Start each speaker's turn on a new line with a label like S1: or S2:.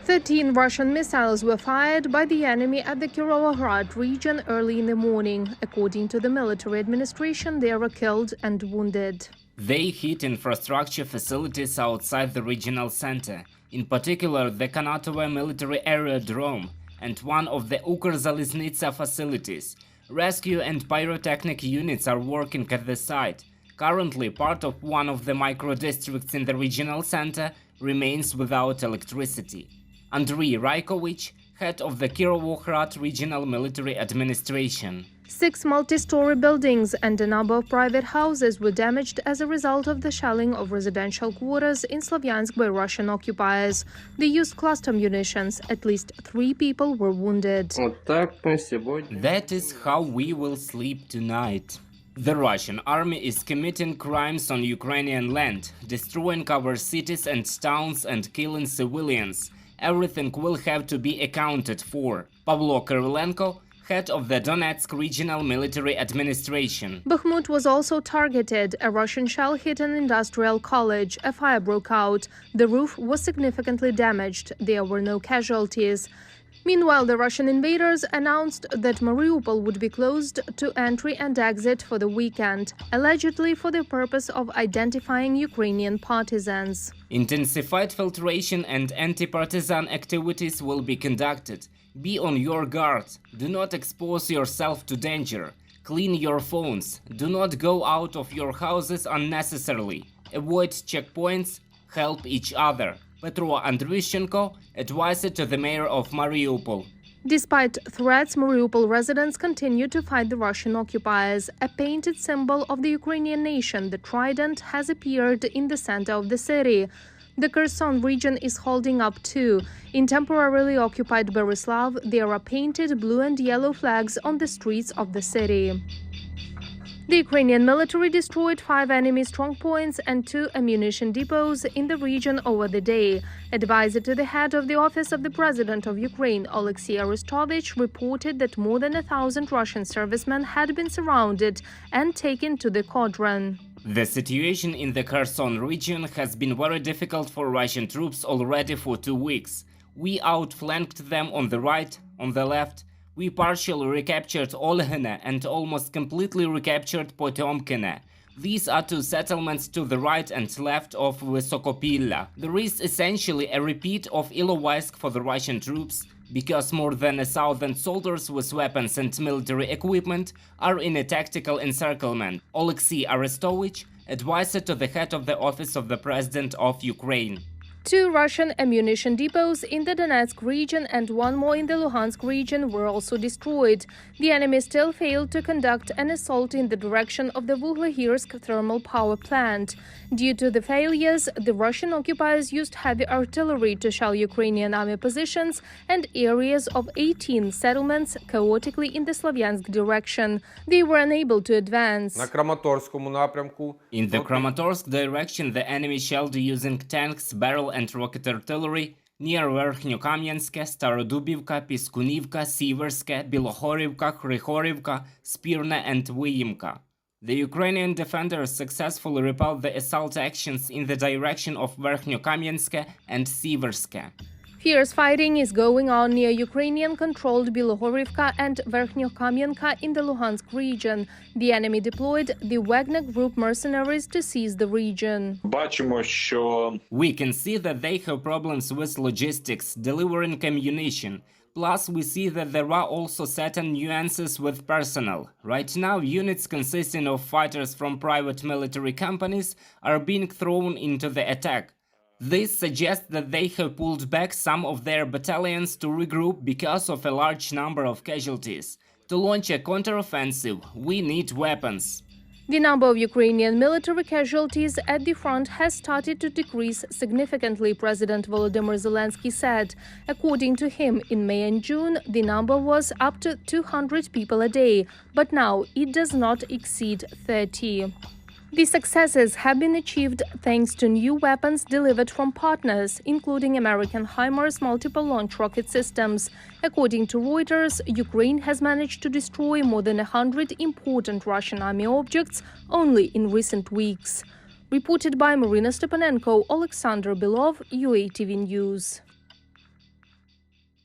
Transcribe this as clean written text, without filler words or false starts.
S1: 13 Russian missiles were fired by the enemy at the Kirovohrad region early in the morning. According to the military administration, they were killed and wounded.
S2: They hit infrastructure facilities outside the regional center, in particular the Kanatovo military aerodrome and one of the Ukrzaliznytsia facilities. Rescue and pyrotechnic units are working at the site. Currently, part of one of the micro-districts in the regional center remains without electricity. Andriy Raikovich, head of the Kirovohrad Regional Military Administration.
S1: 6 multi-story buildings and a number of private houses were damaged as a result of the shelling of residential quarters in Slavyansk by Russian occupiers. They used cluster munitions. At least 3 people were wounded.
S2: That is how we will sleep tonight. The Russian army is committing crimes on Ukrainian land, destroying our cities and towns and killing civilians. Everything will have to be accounted for. Pavlo Kirilenko, head of the Donetsk Regional Military Administration.
S1: Bakhmut was also targeted. A Russian shell hit an industrial college. A fire broke out. The roof was significantly damaged. There were no casualties. Meanwhile, the Russian invaders announced that Mariupol would be closed to entry and exit for the weekend, allegedly for the purpose of identifying Ukrainian partisans.
S2: Intensified filtration and anti-partisan activities will be conducted. Be on your guard. Do not expose yourself to danger. Clean your phones. Do not go out of your houses unnecessarily. Avoid checkpoints. Help each other. Petro Andrющенko, advisor to the mayor of Mariupol.
S1: Despite threats, Mariupol residents continue to fight the Russian occupiers. A painted symbol of the Ukrainian nation, the trident, has appeared in the center of the city. The Kherson region is holding up too. In temporarily occupied Berislav, there are painted blue and yellow flags on the streets of the city. The Ukrainian military destroyed 5 enemy strongpoints and 2 ammunition depots in the region over the day. Advisor to the head of the office of the President of Ukraine, Oleksiy Arestovich, reported that more than 1,000 Russian servicemen had been surrounded and taken to the Kodran.
S2: The situation in the Kherson region has been very difficult for Russian troops already for 2 weeks. We outflanked them on the right, on the left. We partially recaptured Olhene and almost completely recaptured Potemkine. These are 2 settlements to the right and left of Vysokopilla. There is essentially a repeat of Ilovaisk for the Russian troops, because more than 1,000 soldiers with weapons and military equipment are in a tactical encirclement. Oleksiy Arestovich, advisor to the head of the office of the President of Ukraine.
S1: 2 Russian ammunition depots in the Donetsk region and 1 more in the Luhansk region were also destroyed. The enemy still failed to conduct an assault in the direction of the Vuhlohirsk thermal power plant. Due to the failures, the Russian occupiers used heavy artillery to shell Ukrainian army positions and areas of 18 settlements chaotically in the Slavyansk direction. They were unable to advance.
S2: In the Kramatorsk direction, the enemy shelled using tanks, barrel and rocket artillery near Verkhnyokamyanske, Starodubivka, Piskunivka, Siverske, Bilohorivka, Kryhorivka, Spirne and Vyimka. The Ukrainian defenders successfully repelled the assault actions in the direction of Verkhnyokamyanske and Siverske.
S1: Fierce fighting is going on near Ukrainian-controlled Bilohorivka and Verkhnyokamyanka in the Luhansk region. The enemy deployed the Wagner group mercenaries to seize the region.
S2: We can see that they have problems with logistics, delivering ammunition. Plus, we see that there are also certain nuances with personnel. Right now, units consisting of fighters from private military companies are being thrown into the attack. This suggests that they have pulled back some of their battalions to regroup because of a large number of casualties. To launch a counteroffensive, we need weapons.
S1: The number of Ukrainian military casualties at the front has started to decrease significantly, President Volodymyr Zelensky said. According to him, in May and June, the number was up to 200 people a day, but now it does not exceed 30. The successes have been achieved thanks to new weapons delivered from partners, including American HIMARS multiple launch rocket systems. According to Reuters, Ukraine has managed to destroy more than 100 important Russian army objects only in recent weeks. Reported by Marina Stepanenko, Alexander Belov, UATV News.